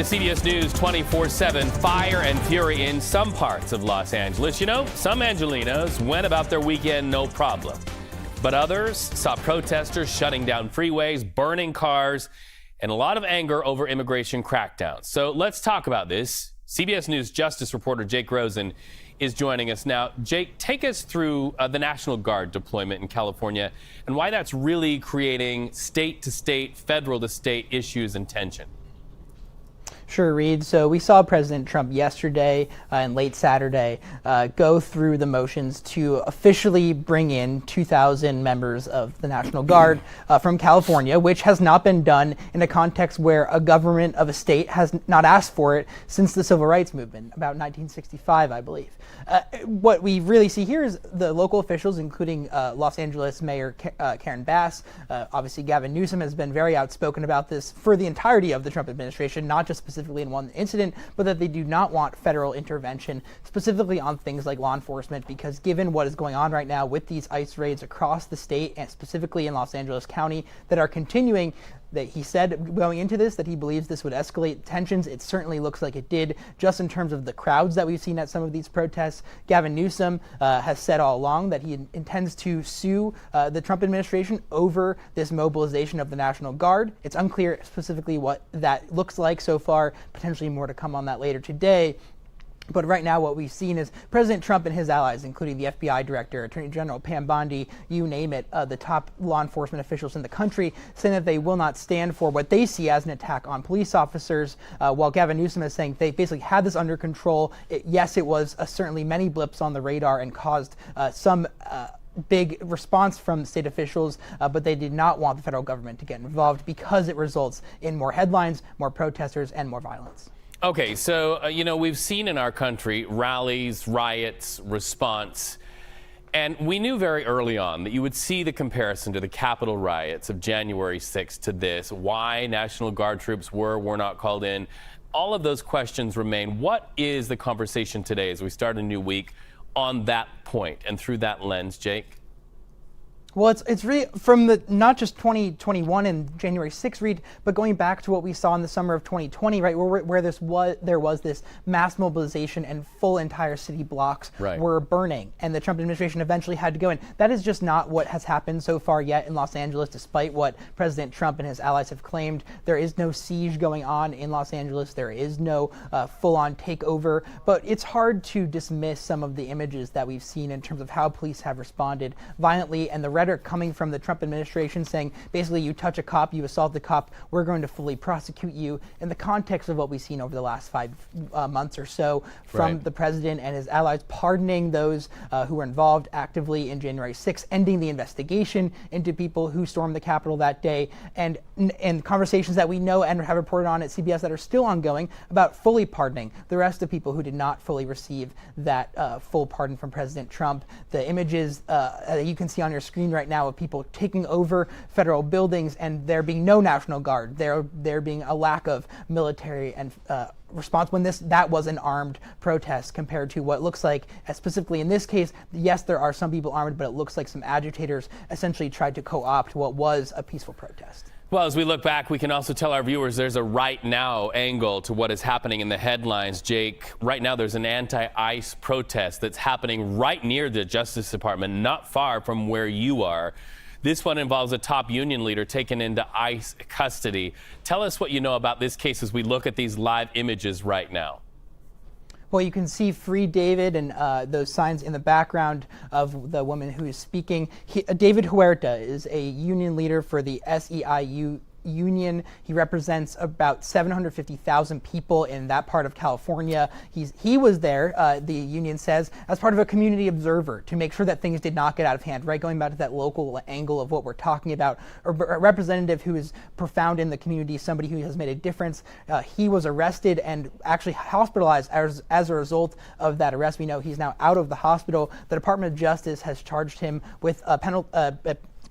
CBS News 24/7, fire and fury in some parts of Los Angeles. You know, some Angelinos went about their weekend no problem. But others saw protesters shutting down freeways, burning cars, and a lot of anger over immigration crackdowns. So let's talk about this. CBS News Justice reporter Jake Rosen is joining us now. Jake, take us through the National Guard deployment in California and why that's really creating state-to-state, federal-to-state issues and tension. Sure, Reed. So we saw President Trump yesterday and late Saturday go through the motions to officially bring in 2,000 members of the National Guard from California, which has not been done in a context where a government of a state has not asked for it since the Civil Rights Movement, about 1965, I believe. What we really see here is the local officials, including Los Angeles Mayor Karen Bass. Obviously, Gavin Newsom has been very outspoken about this for the entirety of the Trump administration, not just specifically in one incident, but that they do not want federal intervention, specifically on things like law enforcement, because given what is going on right now with these ICE raids across the state, and specifically in Los Angeles County, that are continuing, that he said going into this that he believes this would escalate tensions. It certainly looks like it did, just in terms of the crowds that we've seen at some of these protests. Gavin Newsom has said all along that he intends to sue the Trump administration over this mobilization of the National Guard. It's unclear specifically what that looks like so far, potentially more to come on that later today. But right now what we've seen is President Trump and his allies, including the FBI director, Attorney General Pam Bondi, you name it, the top law enforcement officials in the country, saying that they will not stand for what they see as an attack on police officers, while Gavin Newsom is saying they basically had this under control. Yes, it was certainly many blips on the radar and caused some big response from state officials, but they did not want the federal government to get involved because it results in more headlines, more protesters, and more violence. Okay, so, we've seen in our country rallies, riots, response, and we knew very early on that you would see the comparison to the Capitol riots of January 6th to this, why National Guard troops were not called in. All of those questions remain. What is the conversation today as we start a new week on that point and through that lens, Jake? Well, it's really from the not just 2021 and January 6th, Reed, but going back to what we saw in the summer of 2020, right, where there was this mass mobilization and full entire city blocks were burning, and the Trump administration eventually had to go in. That is just not what has happened so far yet in Los Angeles, despite what President Trump and his allies have claimed. There is no siege going on in Los Angeles. There is no full-on takeover, but it's hard to dismiss some of the images that we've seen in terms of how police have responded violently, and the rhetoric coming from the Trump administration saying, basically, you touch a cop, you assault the cop, we're going to fully prosecute you, in the context of what we've seen over the last 5 months or so from the president and his allies pardoning those who were involved actively in January 6th, ending the investigation into people who stormed the Capitol that day, and conversations that we know and have reported on at CBS that are still ongoing about fully pardoning the rest of people who did not fully receive that full pardon from President Trump. The images that you can see on your screen right now of people taking over federal buildings and there being no National Guard, there being a lack of military and response when that was an armed protest compared to what looks like, specifically in this case, yes, there are some people armed, but it looks like some agitators essentially tried to co-opt what was a peaceful protest. Well, as we look back, we can also tell our viewers there's a right now angle to what is happening in the headlines. Jake, right now there's an anti-ICE protest that's happening right near the Justice Department, not far from where you are. This one involves a top union leader taken into ICE custody. Tell us what you know about this case as we look at these live images right now. Well, you can see Free David and those signs in the background of the woman who is speaking. David Huerta is a union leader for the SEIU union. He represents about 750,000 people in that part of California. He was there, the union says, as part of a community observer to make sure that things did not get out of hand, right? Going back to that local angle of what we're talking about, a representative who is profound in the community, somebody who has made a difference. He was arrested and actually hospitalized as a result of that arrest. We know he's now out of the hospital. The Department of Justice has charged him with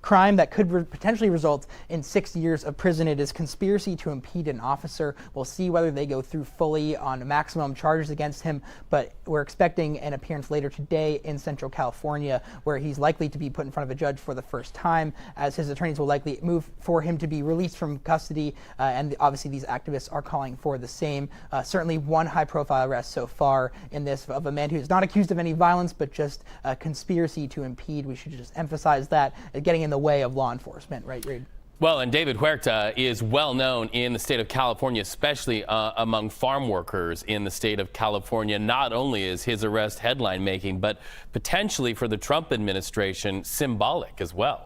crime that could potentially result in 6 years of prison. It is conspiracy to impede an officer. We'll see whether they go through fully on maximum charges against him, but we're expecting an appearance later today in Central California, where he's likely to be put in front of a judge for the first time, as his attorneys will likely move for him to be released from custody, and obviously these activists are calling for the same. Certainly one high-profile arrest so far in this of a man who's not accused of any violence, but just conspiracy to impede. We should just emphasize that, getting in the way of law enforcement, right, Reed? Well, and David Huerta is well known in the state of California, especially among farm workers in the state of California. Not only is his arrest headline making, but potentially for the Trump administration symbolic as well.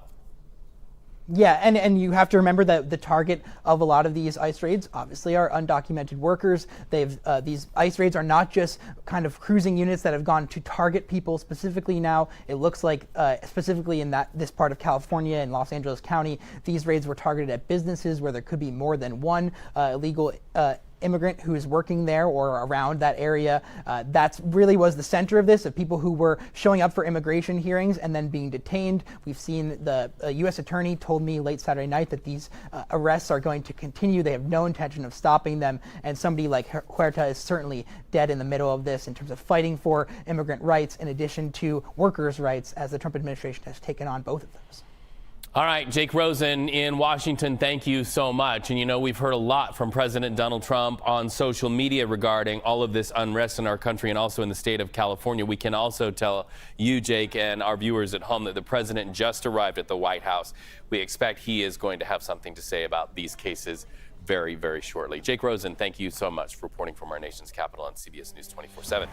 Yeah, and you have to remember that the target of a lot of these ICE raids obviously are undocumented workers. These ICE raids are not just kind of cruising units that have gone to target people specifically now. It looks like specifically in this part of California in Los Angeles County, these raids were targeted at businesses where there could be more than one illegal immigrant who is working there or around that area. That really was the center of this, of people who were showing up for immigration hearings and then being detained. We've seen the U.S. attorney told me late Saturday night that these arrests are going to continue. They have no intention of stopping them, and somebody like Huerta is certainly dead in the middle of this in terms of fighting for immigrant rights in addition to workers' rights, as the Trump administration has taken on both of those. All right, Jake Rosen in Washington, thank you so much. And you know, we've heard a lot from President Donald Trump on social media regarding all of this unrest in our country and also in the state of California. We can also tell you, Jake, and our viewers at home that the president just arrived at the White House. We expect he is going to have something to say about these cases very, very shortly. Jake Rosen, thank you so much for reporting from our nation's capital on CBS News 24/7.